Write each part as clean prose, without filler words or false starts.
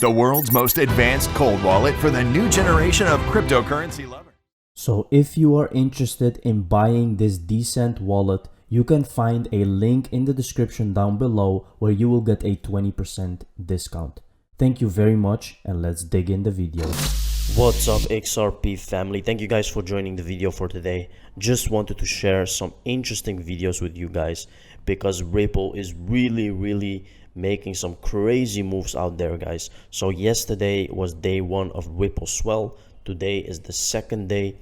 the world's most advanced cold wallet for the new generation of cryptocurrency lovers. So if you are interested in buying this decent wallet, you can find a link in the description down below where you will get a 20% discount. Thank you very much, and let's dig in the video. What's up, XRP family? Thank you guys for joining the video for today. Just wanted to share some interesting videos with you guys because Ripple is really making some crazy moves out there, guys. So yesterday was day one of Ripple Swell. Today is the second day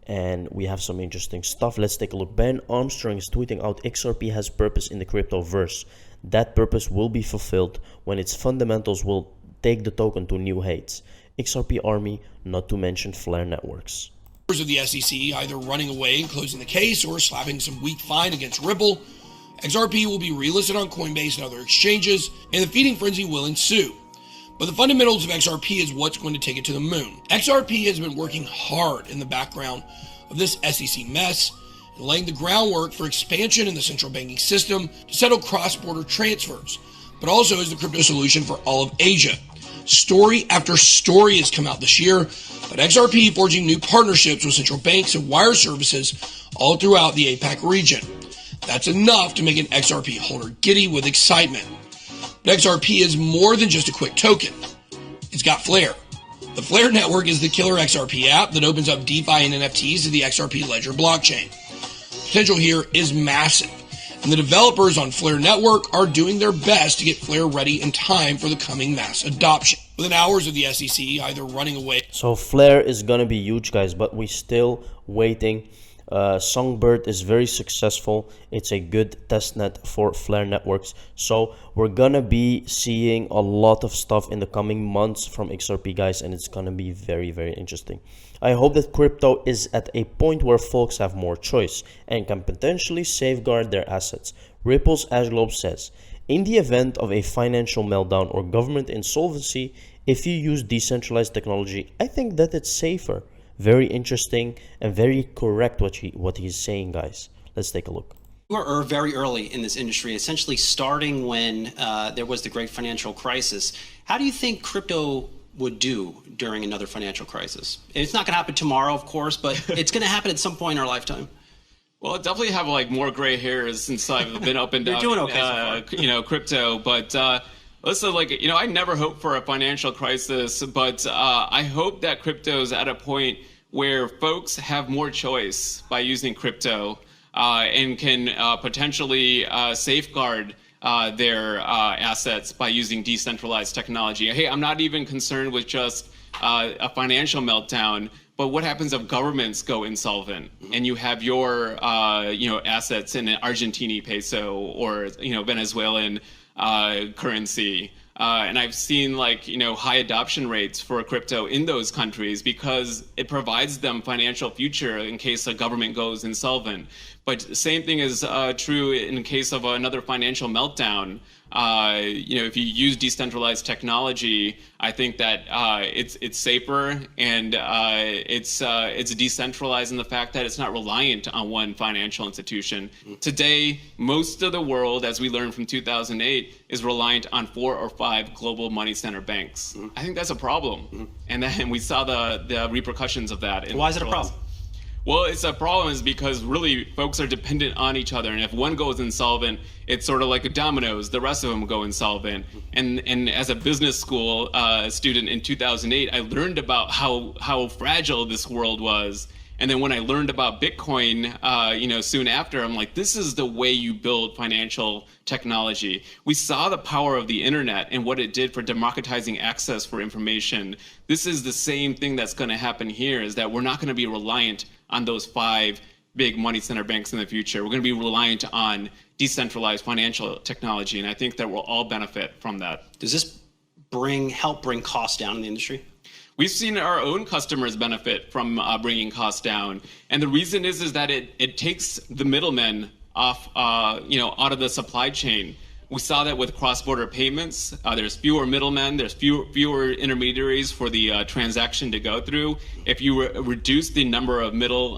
and we have some interesting stuff. Let's take a look. Ben Armstrong is tweeting out XRP has purpose in the cryptoverse. That purpose will be fulfilled when its fundamentals will take the token to new heights. XRP Army, not to mention Flare Networks. Members of the SEC either running away and closing the case or slapping some weak fine against Ripple. XRP will be relisted on Coinbase and other exchanges, and the feeding frenzy will ensue. But the fundamentals of XRP is what's going to take it to the moon. XRP has been working hard in the background of this SEC mess and laying the groundwork for expansion in the central banking system to settle cross-border transfers, but also as the crypto solution for all of Asia. Story after story has come out this year about XRP forging new partnerships with central banks and wire services all throughout the APAC region. That's enough to make an XRP holder giddy with excitement. But XRP is more than just a quick token. It's got Flare. The Flare network is the killer XRP app that opens up DeFi and NFTs to the XRP Ledger blockchain. Potential here is massive, and the developers on Flare network are doing their best to get Flare ready in time for the coming mass adoption. Within hours of the SEC either running away. So Flare is gonna be huge, guys, but we're still waiting. Songbird is very successful. It's a good testnet for Flare networks. So we're gonna be seeing a lot of stuff in the coming months from XRP, guys, and it's gonna be very interesting. I hope that crypto is at a point where folks have more choice and can potentially safeguard their assets. Ripple's Ash Globe says, in the event of a financial meltdown or government insolvency, if you use decentralized technology, I think that it's safer. Very interesting and very correct what he's saying, guys. Let's take a look. We were very early in this industry, essentially starting when there was the great financial crisis. How do you think crypto would do during another financial crisis? And it's not going to happen tomorrow, of course, but it's going to happen at some point in our lifetime. Well, I definitely have like more gray hairs since I've been up and down, You're doing okay crypto. But listen, I never hope for a financial crisis, but I hope that crypto is at a point where folks have more choice by using crypto and can potentially safeguard their assets by using decentralized technology. Hey, I'm not even concerned with just a financial meltdown, but what happens if governments go insolvent and you have your assets in an Argentine peso or Venezuelan currency? And I've seen high adoption rates for crypto in those countries because it provides them financial future in case a government goes insolvent. But the same thing is true in case of another financial meltdown. If you use decentralized technology, I think that it's safer and it's decentralized in the fact that it's not reliant on one financial institution. Today, most of the world, as we learned from 2008, is reliant on 4 or 5 global money center banks. I think that's a problem, and we saw the repercussions of that. Why is it a problem? Well, it's a problem is because really folks are dependent on each other, and if one goes insolvent, it's sort of like a dominoes. The rest of them go insolvent. And as a business school student in 2008, I learned about how fragile this world was. And then when I learned about Bitcoin, soon after, I'm like, this is the way you build financial technology. We saw the power of the internet and what it did for democratizing access for information. This is the same thing that's going to happen here, is that we're not going to be reliant on those 5 big money center banks in the future. We're going to be reliant on decentralized financial technology, and I think that we'll all benefit from that. Does this help bring costs down in the industry? We've seen our own customers benefit from bringing costs down, and the reason is that it takes the middlemen off, out of the supply chain. We saw that with cross-border payments. There's fewer middlemen, there's fewer intermediaries for the transaction to go through. If you reduce the number of middle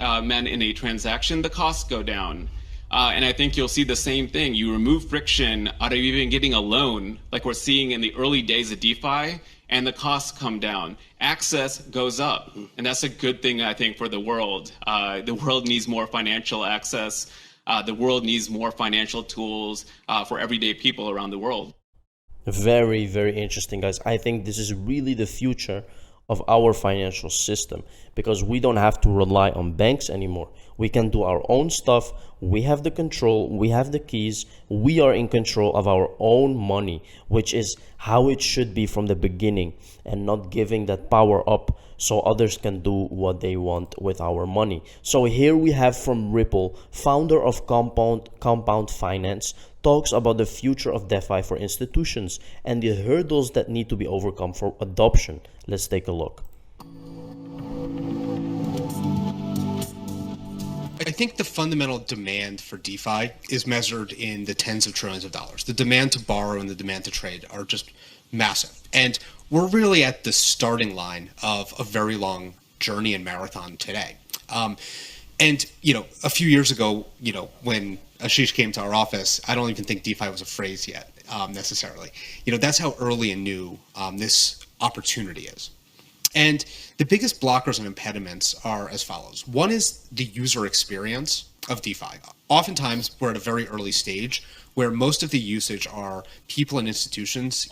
men in a transaction, the costs go down. And I think you'll see the same thing. You remove friction out of even getting a loan, like we're seeing in the early days of DeFi, and the costs come down. Access goes up. And that's a good thing, I think, for the world. The world needs more financial access. The world needs more financial tools for everyday people around the world. Very, very interesting, guys. I think this is really the future of our financial system, because we don't have to rely on banks anymore. We can do our own stuff. We have the control, we have the keys, we are in control of our own money, which is how it should be from the beginning, and not giving that power up so others can do what they want with our money. So here we have from Ripple, founder of Compound Finance, talks about the future of DeFi for institutions and the hurdles that need to be overcome for adoption. Let's take a look. I think the fundamental demand for DeFi is measured in the tens of trillions of dollars. The demand to borrow and the demand to trade are just massive. And we're really at the starting line of a very long journey and marathon today. And, a few years ago, when Ashish came to our office, I don't even think DeFi was a phrase yet, necessarily. That's how early and new this opportunity is. And the biggest blockers and impediments are as follows. One is the user experience of DeFi. Oftentimes, we're at a very early stage where most of the usage are people and institutions,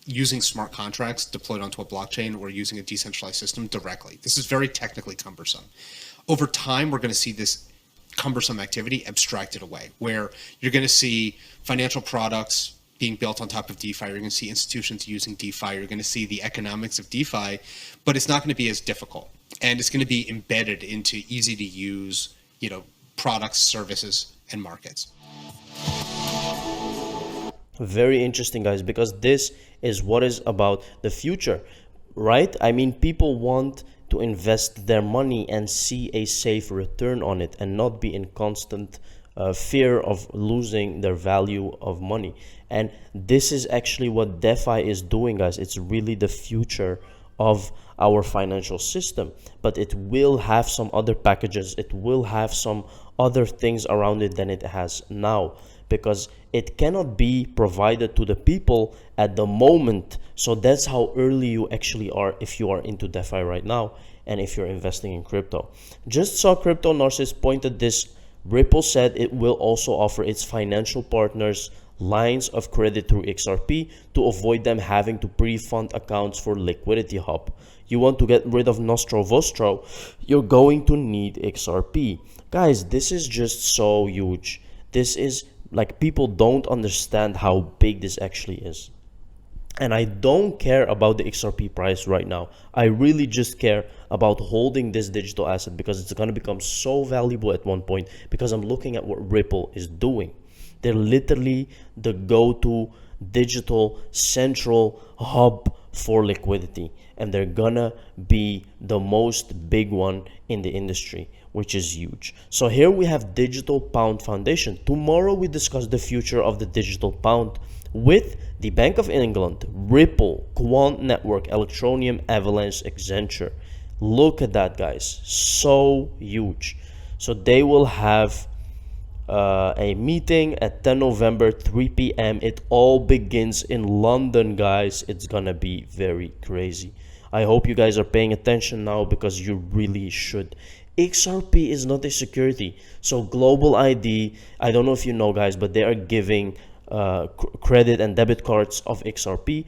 using smart contracts deployed onto a blockchain or using a decentralized system directly. This is very technically cumbersome. Over time, we're going to see this cumbersome activity abstracted away, where you're going to see financial products being built on top of DeFi. You're going to see institutions using DeFi. You're going to see the economics of DeFi, but it's not going to be as difficult. And it's going to be embedded into easy to use, products, services, and markets. Very interesting, guys, because this is what is about the future, right? I mean, people want to invest their money and see a safe return on it and not be in constant fear of losing their value of money. And this is actually what DeFi is doing, guys. It's really the future of our financial system, but it will have some other packages. It will have some other things around it than it has now, because it cannot be provided to the people at the moment. So that's how early you actually are if you are into DeFi right now and if you're investing in crypto. Just saw Crypto Narcissist pointed this. Ripple said it will also offer its financial partners lines of credit through XRP to avoid them having to pre-fund accounts for Liquidity Hub. You want to get rid of Nostro Vostro, you're going to need XRP. Guys, this is just so huge. This is like, people don't understand how big this actually is. And I don't care about the XRP price right now. I really just care about holding this digital asset, because it's going to become so valuable at one point, because I'm looking at what Ripple is doing. They're literally the go-to digital central hub for liquidity, and they're gonna be the most big one in the industry, which is huge. So here we have Digital Pound Foundation. Tomorrow we discuss the future of the digital pound with the Bank of England, Ripple, Quant Network, Electroneum, Avalanche, Accenture. Look at that, guys. So huge. So they will have a meeting at 10 November, 3 p.m. It all begins in London, guys. It's gonna be very crazy. I hope you guys are paying attention now, because you really should. XRP is not a security. So Global ID, I don't know if you know, guys, but they are giving credit and debit cards of XRP,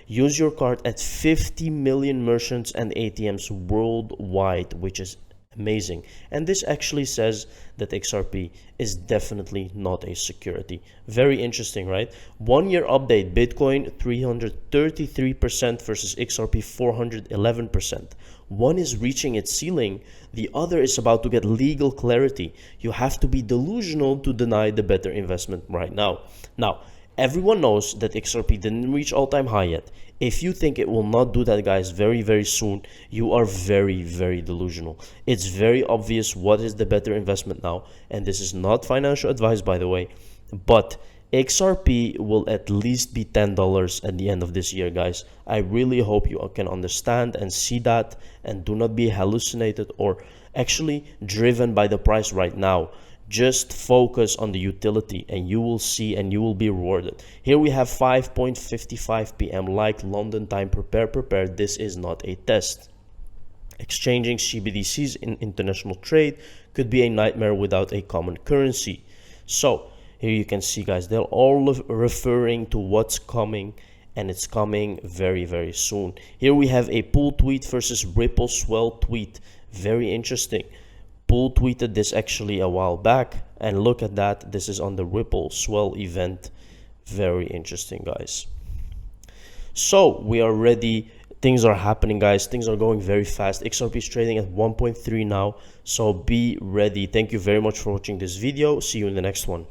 use your card at 50 million merchants and ATMs worldwide, which is amazing. And this actually says that XRP is definitely not a security. Very interesting, right? 1 year update, Bitcoin 333% versus XRP 411%. One is reaching its ceiling, the other is about to get legal clarity. You have to be delusional to deny the better investment right now. Now, everyone knows that XRP didn't reach all-time high yet. If you think it will not do that, guys, very, very soon, you are very, very delusional. It's very obvious what is the better investment now. And this is not financial advice, by the way. But XRP will at least be $10 at the end of this year, guys. I really hope you can understand and see that, and do not be hallucinated or actually driven by the price right now. Just focus on the utility and you will see and you will be rewarded. Here we have 5:55 p.m. like London time. Prepare. This is not a test. Exchanging CBDCs in international trade could be a nightmare without a common currency. So here you can see, guys, they're all referring to what's coming, and it's coming very, very soon. Here we have a Pool tweet versus Ripple Swell tweet. Very interesting. Pool tweeted this actually a while back, and look at that. This is on the Ripple Swell event. Very interesting, guys. So we are ready. Things are happening, guys. Things are going very fast. XRP is trading at 1.3 now, so be ready. Thank you very much for watching this video. See you in the next one.